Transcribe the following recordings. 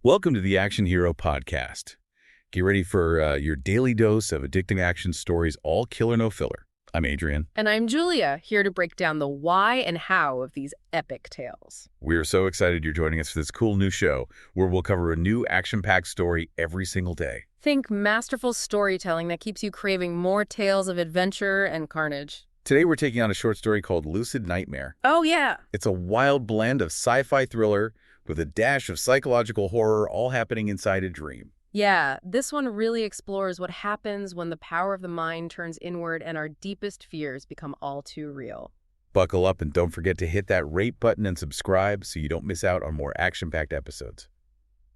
Welcome to the Action Hero Podcast. Get ready for your daily dose of addicting action stories, all killer no filler. I'm Adrian. And I'm Julia, here to break down the why and how of these epic tales. We're so excited you're joining us for this cool new show where we'll cover a new action-packed story every single day. Think masterful storytelling that keeps you craving more tales of adventure and carnage. Today we're taking on a short story called Lucid Nightmare. Oh, yeah. It's a wild blend of sci-fi thriller with a dash of psychological horror all happening inside a dream. Yeah, this one really explores what happens when the power of the mind turns inward and our deepest fears become all too real. Buckle up and don't forget to hit that rate button and subscribe so you don't miss out on more action-packed episodes.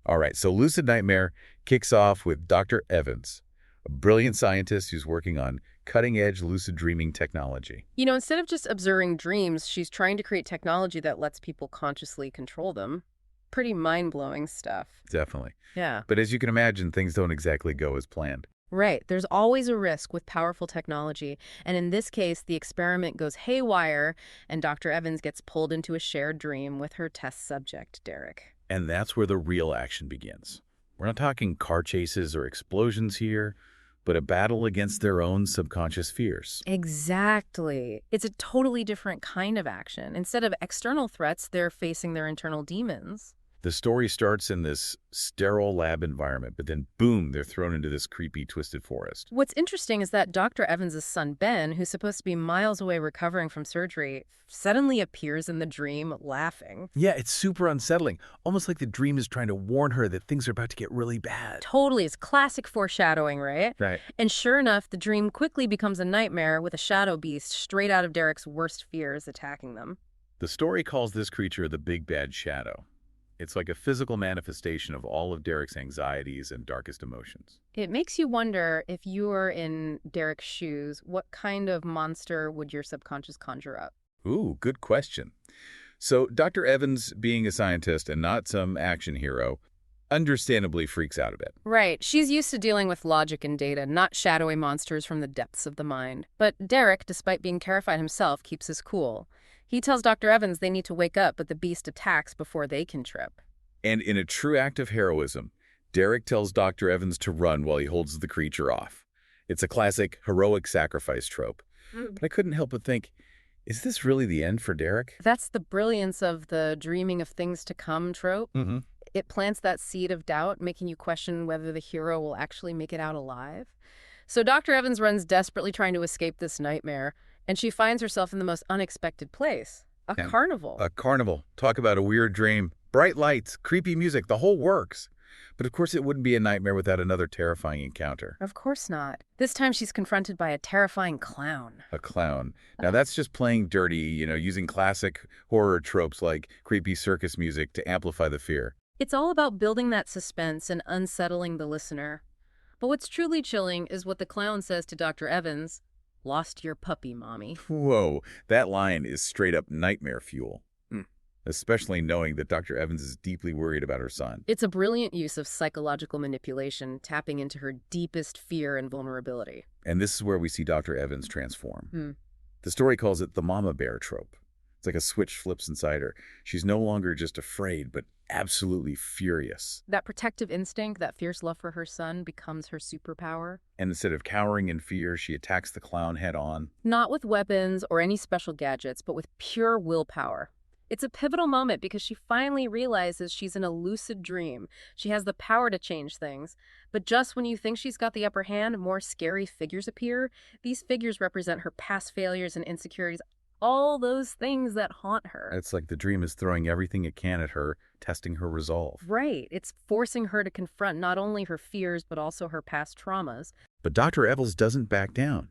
All right, so Lucid Nightmare kicks off with Dr. Evans, a brilliant scientist who's working on cutting-edge lucid dreaming technology. You know, instead of just observing dreams, she's trying to create technology that lets people consciously control them. Pretty mind-blowing stuff. Definitely. Yeah. But as you can imagine, things don't exactly go as planned. Right. There's always a risk with powerful technology. And in this case, the experiment goes haywire and Dr. Evans gets pulled into a shared dream with her test subject, Derek. And that's where the real action begins. We're not talking car chases or explosions here, but a battle against their own subconscious fears. Exactly. It's a totally different kind of action. Instead of external threats, they're facing their internal demons. The story starts in this sterile lab environment, but then boom, they're thrown into this creepy, twisted forest. What's interesting is that Dr. Evans' son, Ben, who's supposed to be miles away recovering from surgery, suddenly appears in the dream laughing. Yeah, it's super unsettling. Almost like the dream is trying to warn her that things are about to get really bad. Totally. It's classic foreshadowing, right? Right. And sure enough, the dream quickly becomes a nightmare with a shadow beast straight out of Derek's worst fears attacking them. The story calls this creature the Big Bad Shadow. It's like a physical manifestation of all of Derek's anxieties and darkest emotions. It makes you wonder, if you were in Derek's shoes, what kind of monster would your subconscious conjure up? Ooh, good question. So Dr. Evans, being a scientist and not some action hero, understandably freaks out a bit. Right. She's used to dealing with logic and data, not shadowy monsters from the depths of the mind. But Derek, despite being terrified himself, keeps his cool. He tells Dr. Evans they need to wake up, but the beast attacks before they can trip. And in a true act of heroism, Derek tells Dr. Evans to run while he holds the creature off. It's a classic heroic sacrifice trope. But I couldn't help but think, is this really the end for Derek? That's the brilliance of the dreaming of things to come trope. Mm-hmm. It plants that seed of doubt, making you question whether the hero will actually make it out alive. So Dr. Evans runs desperately trying to escape this nightmare, and she finds herself in the most unexpected place, a carnival. A carnival. Talk about a weird dream. Bright lights, creepy music, the whole works. But of course it wouldn't be a nightmare without another terrifying encounter. Of course not. This time she's confronted by a terrifying clown. A clown. Now that's just playing dirty, using classic horror tropes like creepy circus music to amplify the fear. It's all about building that suspense and unsettling the listener. But what's truly chilling is what the clown says to Dr. Evans. Lost your puppy, Mommy. Whoa, that line is straight up nightmare fuel. Especially knowing that Dr. Evans is deeply worried about her son. It's a brilliant use of psychological manipulation, tapping into her deepest fear and vulnerability. And this is where we see Dr. Evans transform. The story calls it the mama bear trope. It's like a switch flips inside her. She's no longer just afraid, but absolutely furious. That protective instinct, that fierce love for her son, becomes her superpower. And instead of cowering in fear, she attacks the clown head on. Not with weapons or any special gadgets, but with pure willpower. It's a pivotal moment because she finally realizes she's in a lucid dream. She has the power to change things. But just when you think she's got the upper hand, more scary figures appear. These figures represent her past failures and insecurities, all those things that haunt her. It's like the dream is throwing everything it can at her, testing her resolve. Right. It's forcing her to confront not only her fears, but also her past traumas. But Dr. Evans doesn't back down.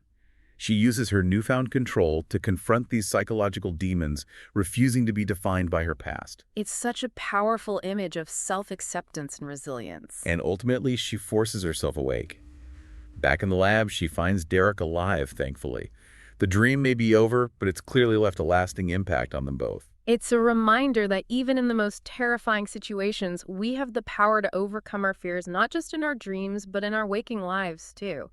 She uses her newfound control to confront these psychological demons, refusing to be defined by her past. It's such a powerful image of self-acceptance and resilience. And ultimately, she forces herself awake. Back in the lab, she finds Derek alive, thankfully. The dream may be over, but it's clearly left a lasting impact on them both. It's a reminder that even in the most terrifying situations, we have the power to overcome our fears, not just in our dreams, but in our waking lives, too.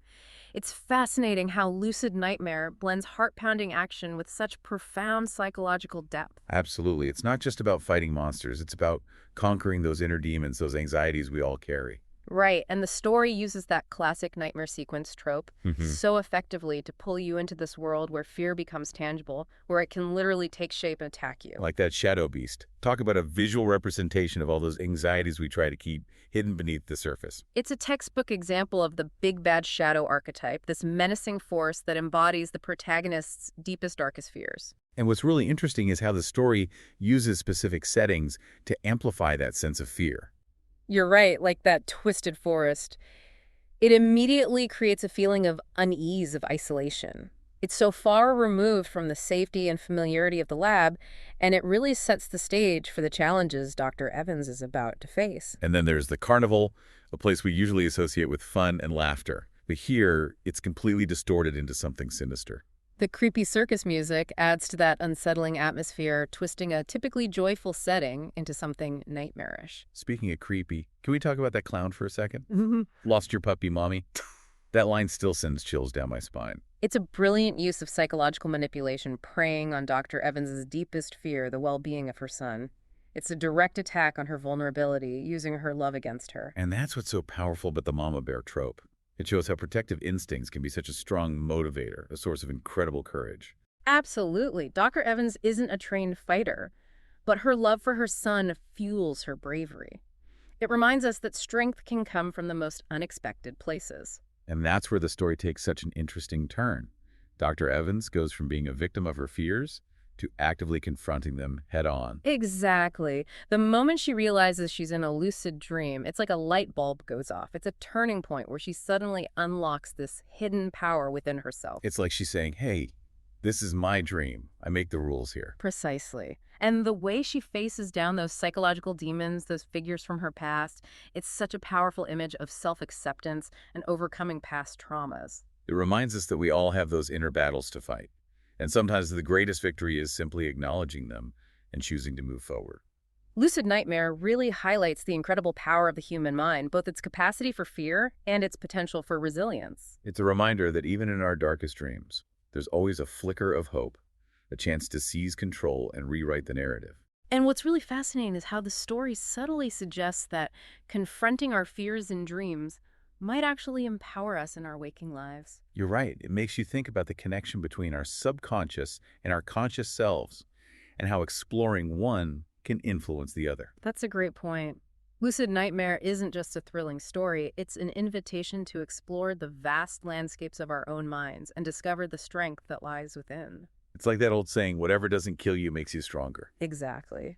It's fascinating how lucid nightmare blends heart-pounding action with such profound psychological depth. Absolutely. It's not just about fighting monsters. It's about conquering those inner demons, those anxieties we all carry. Right, and the story uses that classic nightmare sequence trope Hmm. so effectively to pull you into this world where fear becomes tangible, where it can literally take shape and attack you. Like that shadow beast. Talk about a visual representation of all those anxieties we try to keep hidden beneath the surface. It's a textbook example of the big bad shadow archetype, this menacing force that embodies the protagonist's deepest, darkest fears. And what's really interesting is how the story uses specific settings to amplify that sense of fear. You're right, like that twisted forest. It immediately creates a feeling of unease, of isolation. It's so far removed from the safety and familiarity of the lab, and it really sets the stage for the challenges Dr. Evans is about to face. And then there's the carnival, a place we usually associate with fun and laughter. But here, it's completely distorted into something sinister. The creepy circus music adds to that unsettling atmosphere, twisting a typically joyful setting into something nightmarish. Speaking of creepy, can we talk about that clown for a second? Mhm. Lost your puppy, mommy? That line still sends chills down my spine. It's a brilliant use of psychological manipulation, preying on Dr. Evans's deepest fear, the well-being of her son. It's a direct attack on her vulnerability, using her love against her. And that's what's so powerful about the mama bear trope. It shows how protective instincts can be such a strong motivator, a source of incredible courage. Absolutely. Dr. Evans isn't a trained fighter, but her love for her son fuels her bravery. It reminds us that strength can come from the most unexpected places. And that's where the story takes such an interesting turn. Dr. Evans goes from being a victim of her fears to actively confronting them head on. Exactly. The moment she realizes she's in a lucid dream, it's like a light bulb goes off. It's a turning point where she suddenly unlocks this hidden power within herself. It's like she's saying, hey, this is my dream. I make the rules here. Precisely. And the way she faces down those psychological demons, those figures from her past, it's such a powerful image of self-acceptance and overcoming past traumas. It reminds us that we all have those inner battles to fight. And sometimes the greatest victory is simply acknowledging them and choosing to move forward. Lucid nightmare really highlights the incredible power of the human mind, both its capacity for fear and its potential for resilience. It's a reminder that even in our darkest dreams, there's always a flicker of hope, a chance to seize control and rewrite the narrative. And what's really fascinating is how the story subtly suggests that confronting our fears in dreams might actually empower us in our waking lives. You're right. It makes you think about the connection between our subconscious and our conscious selves and how exploring one can influence the other. That's a great point. Lucid Nightmare isn't just a thrilling story, it's an invitation to explore the vast landscapes of our own minds and discover the strength that lies within. It's like that old saying, whatever doesn't kill you makes you stronger. Exactly.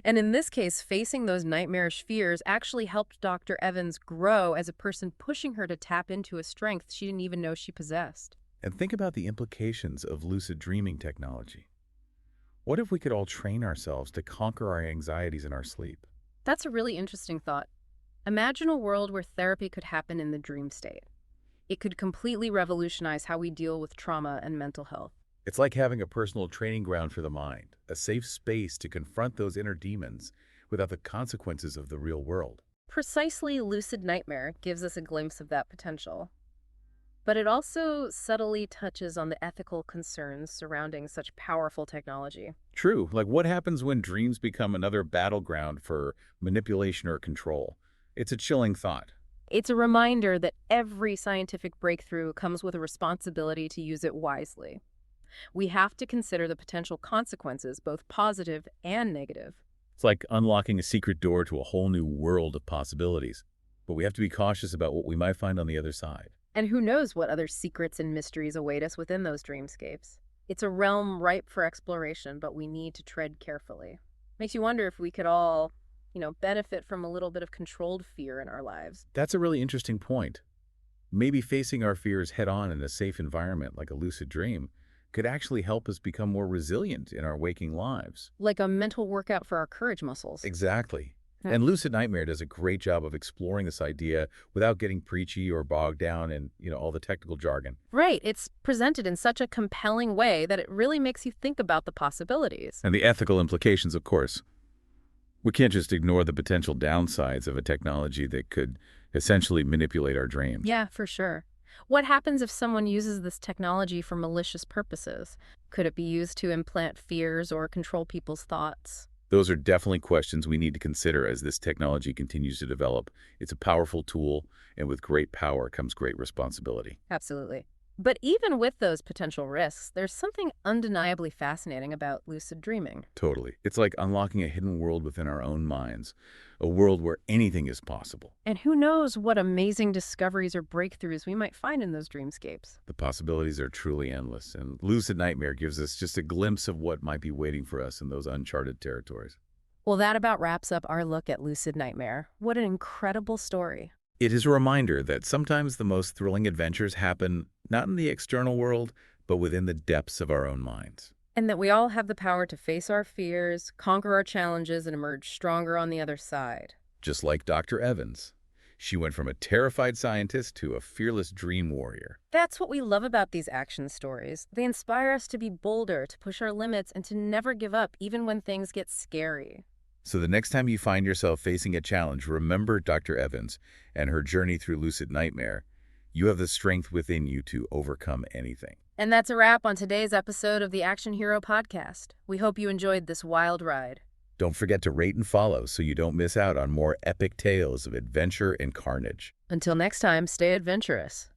And in this case, facing those nightmarish fears actually helped Dr. Evans grow as a person, pushing her to tap into a strength she didn't even know she possessed. And think about the implications of lucid dreaming technology. What if we could all train ourselves to conquer our anxieties in our sleep? That's a really interesting thought. Imagine a world where therapy could happen in the dream state. It could completely revolutionize how we deal with trauma and mental health. It's like having a personal training ground for the mind, a safe space to confront those inner demons without the consequences of the real world. Precisely, Lucid Nightmare gives us a glimpse of that potential. But it also subtly touches on the ethical concerns surrounding such powerful technology. True, like what happens when dreams become another battleground for manipulation or control? It's a chilling thought. It's a reminder that every scientific breakthrough comes with a responsibility to use it wisely. We have to consider the potential consequences, both positive and negative. It's like unlocking a secret door to a whole new world of possibilities. But we have to be cautious about what we might find on the other side. And who knows what other secrets and mysteries await us within those dreamscapes. It's a realm ripe for exploration, but we need to tread carefully. Makes you wonder if we could all, benefit from a little bit of controlled fear in our lives. That's a really interesting point. Maybe facing our fears head on in a safe environment like a lucid dream could actually help us become more resilient in our waking lives. Like a mental workout for our courage muscles. Exactly. Yeah. And Lucid Nightmare does a great job of exploring this idea without getting preachy or bogged down in, all the technical jargon. Right. It's presented in such a compelling way that it really makes you think about the possibilities. And the ethical implications, of course. We can't just ignore the potential downsides of a technology that could essentially manipulate our dreams. Yeah, for sure. What happens if someone uses this technology for malicious purposes? Could it be used to implant fears or control people's thoughts? Those are definitely questions we need to consider as this technology continues to develop. It's a powerful tool, and with great power comes great responsibility. Absolutely. But even with those potential risks, there's something undeniably fascinating about lucid dreaming. Totally. It's like unlocking a hidden world within our own minds, a world where anything is possible. And who knows what amazing discoveries or breakthroughs we might find in those dreamscapes. The possibilities are truly endless, and Lucid Nightmare gives us just a glimpse of what might be waiting for us in those uncharted territories. Well, that about wraps up our look at Lucid Nightmare. What an incredible story. It is a reminder that sometimes the most thrilling adventures happen not in the external world, but within the depths of our own minds. And that we all have the power to face our fears, conquer our challenges, and emerge stronger on the other side. Just like Dr. Evans. She went from a terrified scientist to a fearless dream warrior. That's what we love about these action stories. They inspire us to be bolder, to push our limits, and to never give up, even when things get scary. So the next time you find yourself facing a challenge, remember Dr. Evans and her journey through lucid nightmare. You have the strength within you to overcome anything. And that's a wrap on today's episode of the Action Hero Podcast. We hope you enjoyed this wild ride. Don't forget to rate and follow so you don't miss out on more epic tales of adventure and carnage. Until next time, stay adventurous.